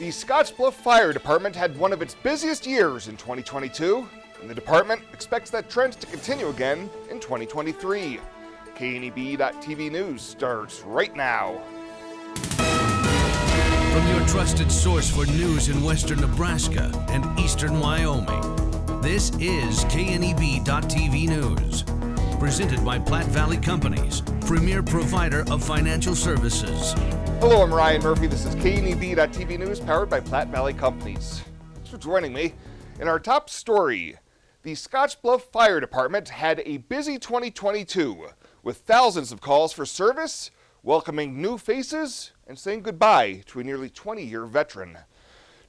The Scottsbluff Fire Department had one of its busiest years in 2022, and the department expects that trend to continue again in 2023. KNEB.TV News starts right now. From your trusted source for news in western Nebraska and eastern Wyoming, this is KNEB.TV News. Presented by Platte Valley Companies, premier provider of financial services. Hello, I'm Ryan Murphy. This is KNEB.TV News, powered by Platte Valley Companies. Thanks for joining me. In our top story, the Scottsbluff Fire Department had a busy 2022, with thousands of calls for service, welcoming new faces, and saying goodbye to a nearly 20-year veteran.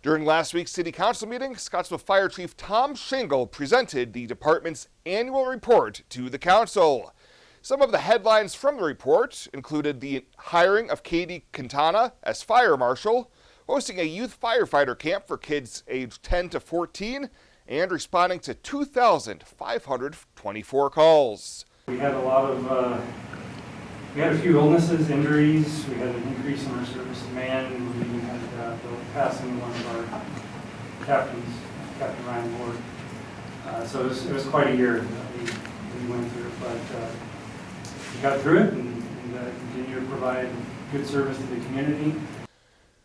During last week's City Council meeting, Scottsbluff Fire Chief Tom Shingle presented the department's annual report to the council. Some of the headlines from the report included the hiring of Katie Quintana as fire marshal, hosting a youth firefighter camp for kids aged 10 to 14, and responding to 2,524 calls. We had a few illnesses, injuries. We had an increase in our service demand. We even had the passing one of our captains, Captain Ryan Ward. So it was quite a year that we went through, but we got through it and continue to provide good service to the community.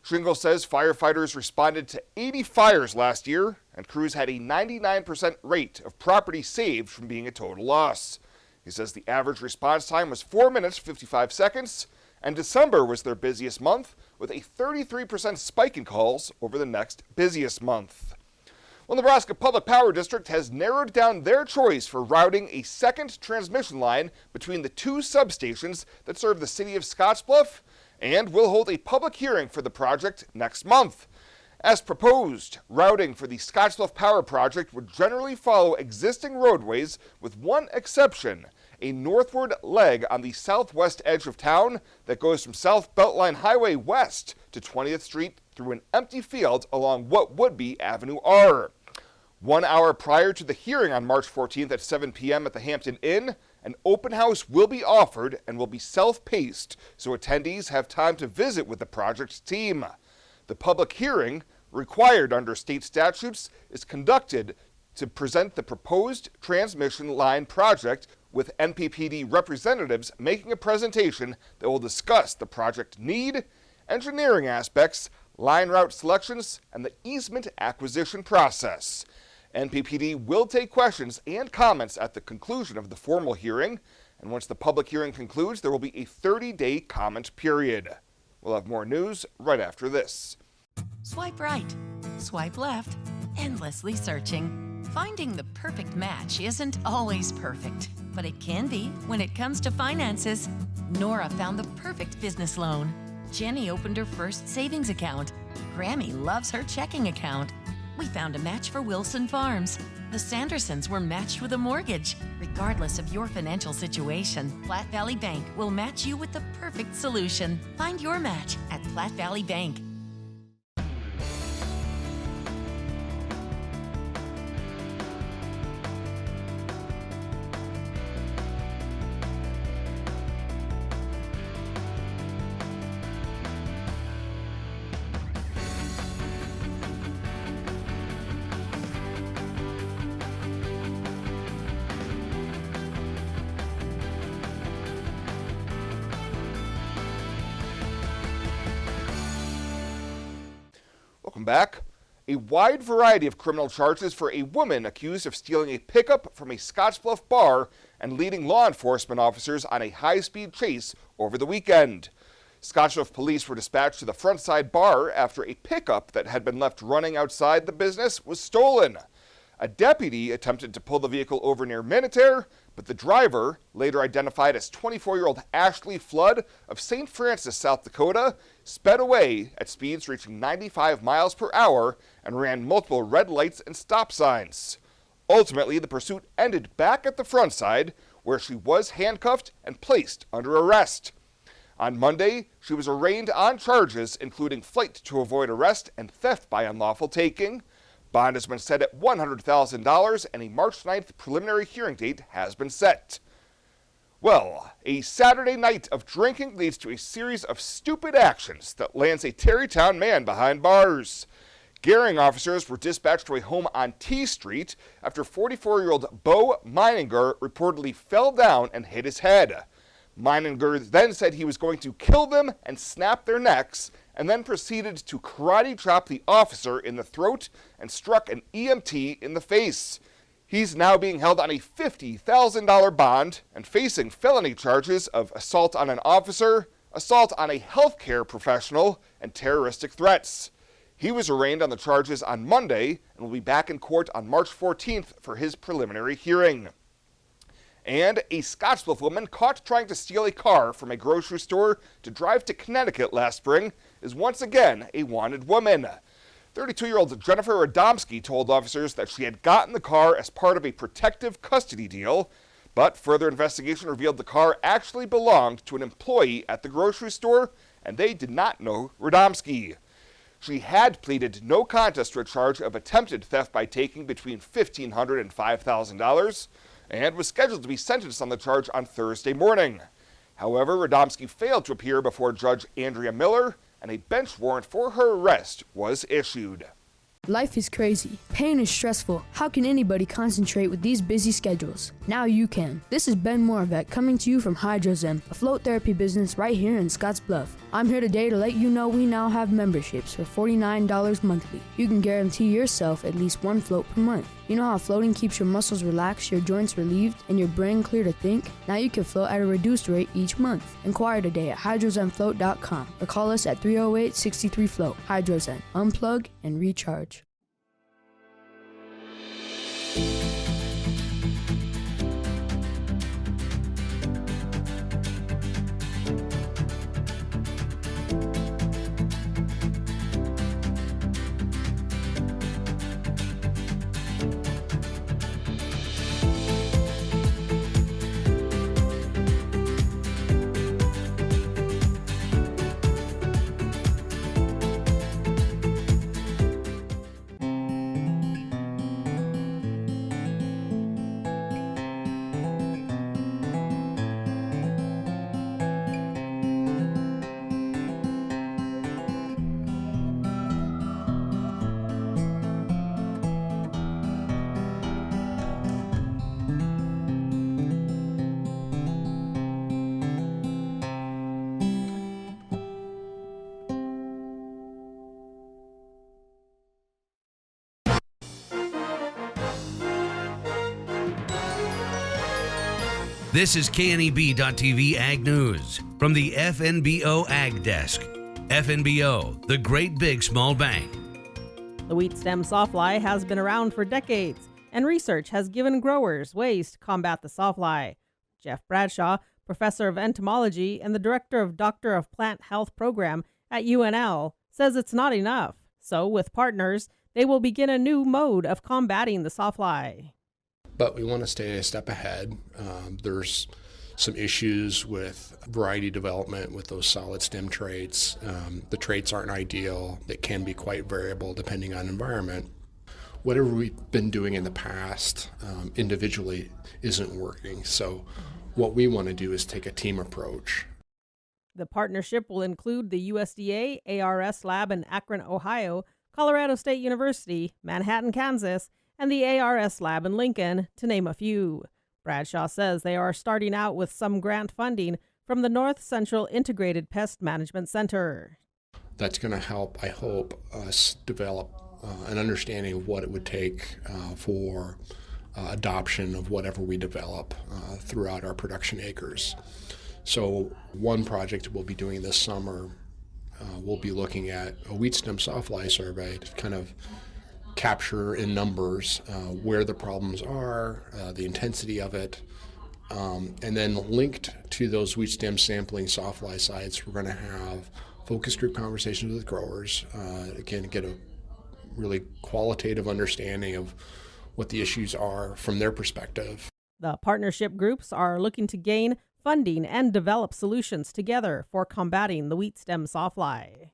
Shingle says firefighters responded to 80 fires last year, and crews had a 99% rate of property saved from being a total loss. He says the average response time was 4 minutes 55 seconds, and December was their busiest month, with a 33% spike in calls over the next busiest month. Well, Nebraska Public Power District has narrowed down their choice for routing a second transmission line between the two substations that serve the city of Scottsbluff, and will hold a public hearing for the project next month. As proposed, routing for the Scottsbluff Power Project would generally follow existing roadways, with one exception: a northward leg on the southwest edge of town that goes from South Beltline Highway west to 20th Street through an empty field along what would be Avenue R. 1 hour prior to the hearing on March 14th at 7 p.m. at the Hampton Inn, an open house will be offered and will be self-paced, so attendees have time to visit with the project team. The public hearing, required under state statutes, is conducted to present the proposed transmission line project, with NPPD representatives making a presentation that will discuss the project need, engineering aspects, line route selections, and the easement acquisition process. NPPD will take questions and comments at the conclusion of the formal hearing, and once the public hearing concludes, there will be a 30-day comment period. We'll have more news right after this. Swipe right, swipe left, endlessly searching. Finding the perfect match isn't always perfect, but it can be when it comes to finances. Nora found the perfect business loan. Jenny opened her first savings account. Grammy loves her checking account. We found a match for Wilson Farms. The Sandersons were matched with a mortgage. Regardless of your financial situation, Platte Valley Bank will match you with the perfect solution. Find your match at Platte Valley Bank. Welcome back. A wide variety of criminal charges for a woman accused of stealing a pickup from a Scottsbluff bar and leading law enforcement officers on a high-speed chase over the weekend. Scottsbluff police were dispatched to the Frontside bar after a pickup that had been left running outside the business was stolen. A deputy attempted to pull the vehicle over near Minutair, but the driver, later identified as 24-year-old Ashley Flood of St. Francis, South Dakota, sped away at speeds reaching 95 miles per hour and ran multiple red lights and stop signs. Ultimately, the pursuit ended back at the Frontside, where she was handcuffed and placed under arrest. On Monday, she was arraigned on charges including flight to avoid arrest and theft by unlawful taking. Bond has been set at $100,000, and a March 9th preliminary hearing date has been set. Well, a Saturday night of drinking leads to a series of stupid actions that lands a Terrytown man behind bars. Gehring officers were dispatched to a home on T Street after 44-year-old Bo Meininger reportedly fell down and hit his head. Meininger then said he was going to kill them and snap their necks, and then proceeded to karate chop the officer in the throat and struck an EMT in the face. He's now being held on a $50,000 bond and facing felony charges of assault on an officer, assault on a healthcare professional, and terroristic threats. He was arraigned on the charges on Monday and will be back in court on March 14th for his preliminary hearing. And a Scottsbluff woman caught trying to steal a car from a grocery store to drive to Connecticut last spring is once again a wanted woman. 32-year-old Jennifer Radomski told officers that she had gotten the car as part of a protective custody deal, but further investigation revealed the car actually belonged to an employee at the grocery store, and they did not know Radomski. She had pleaded no contest to a charge of attempted theft by taking between $1,500 and $5,000, and was scheduled to be sentenced on the charge on Thursday morning. However, Radomski failed to appear before Judge Andrea Miller, and a bench warrant for her arrest was issued. Life is crazy. Pain is stressful. How can anybody concentrate with these busy schedules? Now you can. This is Ben Moravec coming to you from Hydrozen, a float therapy business right here in Scottsbluff. I'm here today to let you know we now have memberships for $49 monthly. You can guarantee yourself at least one float per month. You know how floating keeps your muscles relaxed, your joints relieved, and your brain clear to think? Now you can float at a reduced rate each month. Inquire today at hydrozenfloat.com or call us at 308-63-FLOAT. Hydrozen. Unplug and recharge. This is KNEB.TV Ag News from the FNBO Ag Desk. FNBO, the great big small bank. The wheat stem sawfly has been around for decades, and research has given growers ways to combat the sawfly. Jeff Bradshaw, professor of entomology and the director of Doctor of Plant Health program at UNL, says it's not enough. So, with partners, they will begin a new mode of combating the sawfly. But we want to stay a step ahead. There's some issues with variety development with those solid stem traits. The traits aren't ideal. They can be quite variable depending on environment. Whatever we've been doing in the past individually isn't working. So what we want to do is take a team approach. The partnership will include the USDA ARS lab in Akron, Ohio, Colorado State University, Manhattan, Kansas, and the ARS lab in Lincoln, to name a few. Bradshaw says they are starting out with some grant funding from the North Central Integrated Pest Management Center. That's going to help, I hope, us develop an understanding of what it would take for adoption of whatever we develop throughout our production acres. So one project we'll be doing this summer, we'll be looking at a wheat stem sawfly survey to kind of capture in numbers where the problems are, the intensity of it, and then linked to those wheat stem sampling sawfly sites, we're going to have focus group conversations with growers, again, get a really qualitative understanding of what the issues are from their perspective. The partnership groups are looking to gain funding and develop solutions together for combating the wheat stem sawfly.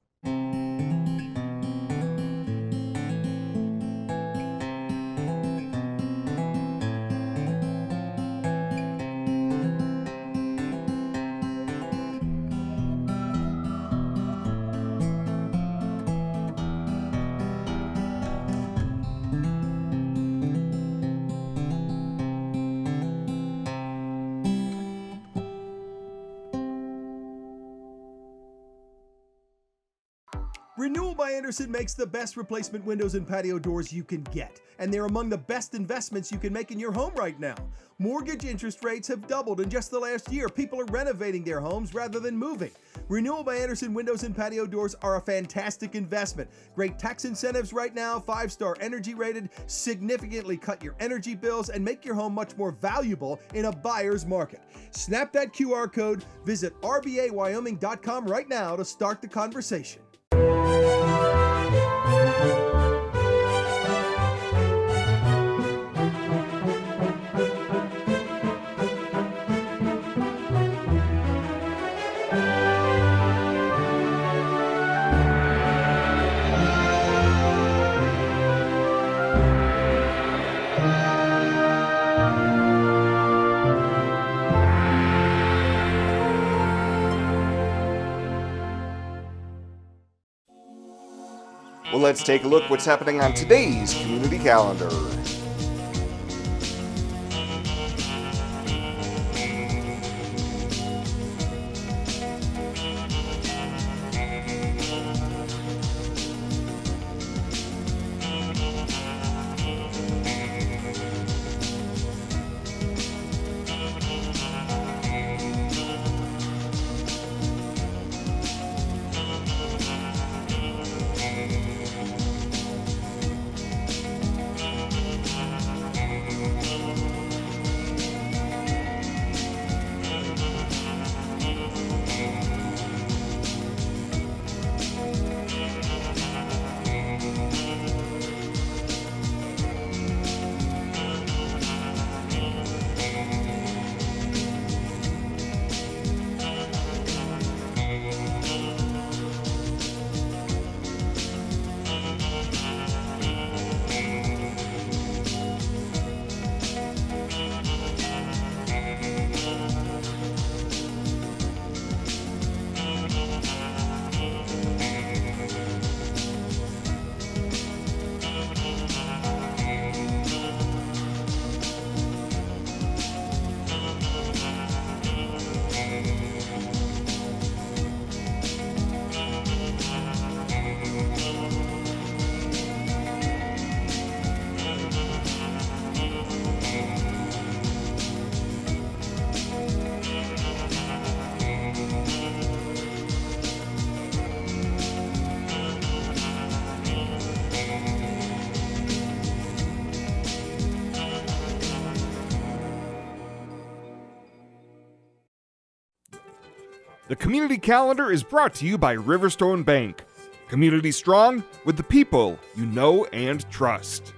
Renewal by Andersen makes the best replacement windows and patio doors you can get, and they're among the best investments you can make in your home right now. Mortgage interest rates have doubled in just the last year. People are renovating their homes rather than moving. Renewal by Andersen windows and patio doors are a fantastic investment. Great tax incentives right now, 5-star energy rated, significantly cut your energy bills, and make your home much more valuable in a buyer's market. Snap that QR code, visit rbawyoming.com right now to start the conversation. Well, let's take a look what's happening on today's community calendar. The community calendar is brought to you by Riverstone Bank. Community strong with the people you know and trust.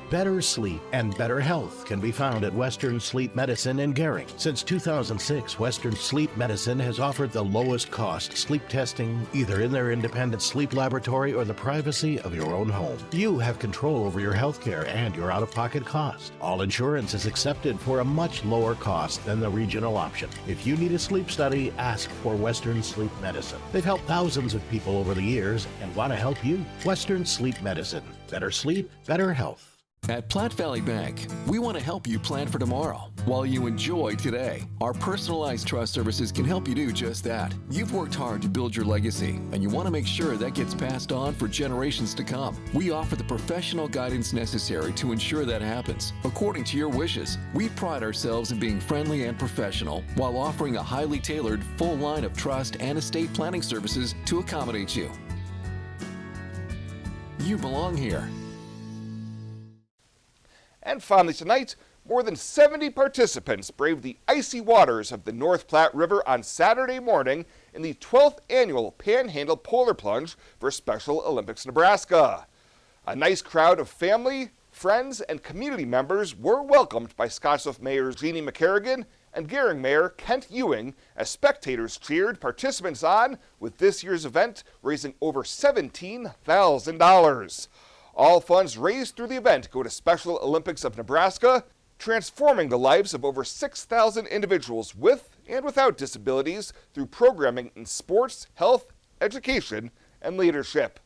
Better sleep and better health can be found at Western Sleep Medicine in Gering. Since 2006, Western Sleep Medicine has offered the lowest cost sleep testing either in their independent sleep laboratory or the privacy of your own home. You have control over your health care and your out-of-pocket cost. All insurance is accepted for a much lower cost than the regional option. If you need a sleep study, ask for Western Sleep Medicine. They've helped thousands of people over the years and want to help you. Western Sleep Medicine. Better sleep, better health. At Platte Valley Bank, we want to help you plan for tomorrow while you enjoy today. Our personalized trust services can help you do just that. You've worked hard to build your legacy, and you want to make sure that gets passed on for generations to come. We offer the professional guidance necessary to ensure that happens, according to your wishes. We pride ourselves in being friendly and professional while offering a highly tailored full line of trust and estate planning services to accommodate you. You belong here. And finally tonight, more than 70 participants braved the icy waters of the North Platte River on Saturday morning in the 12th annual Panhandle Polar Plunge for Special Olympics Nebraska. A nice crowd of family, friends, and community members were welcomed by Scottsbluff Mayor Jeannie McCarrigan and Gering Mayor Kent Ewing as spectators cheered participants on with this year's event raising over $17,000. All funds raised through the event go to Special Olympics of Nebraska, transforming the lives of over 6,000 individuals with and without disabilities through programming in sports, health, education, and leadership.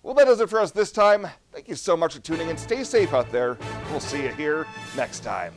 Well, that does it for us this time. Thank you so much for tuning in. Stay safe out there. We'll see you here next time.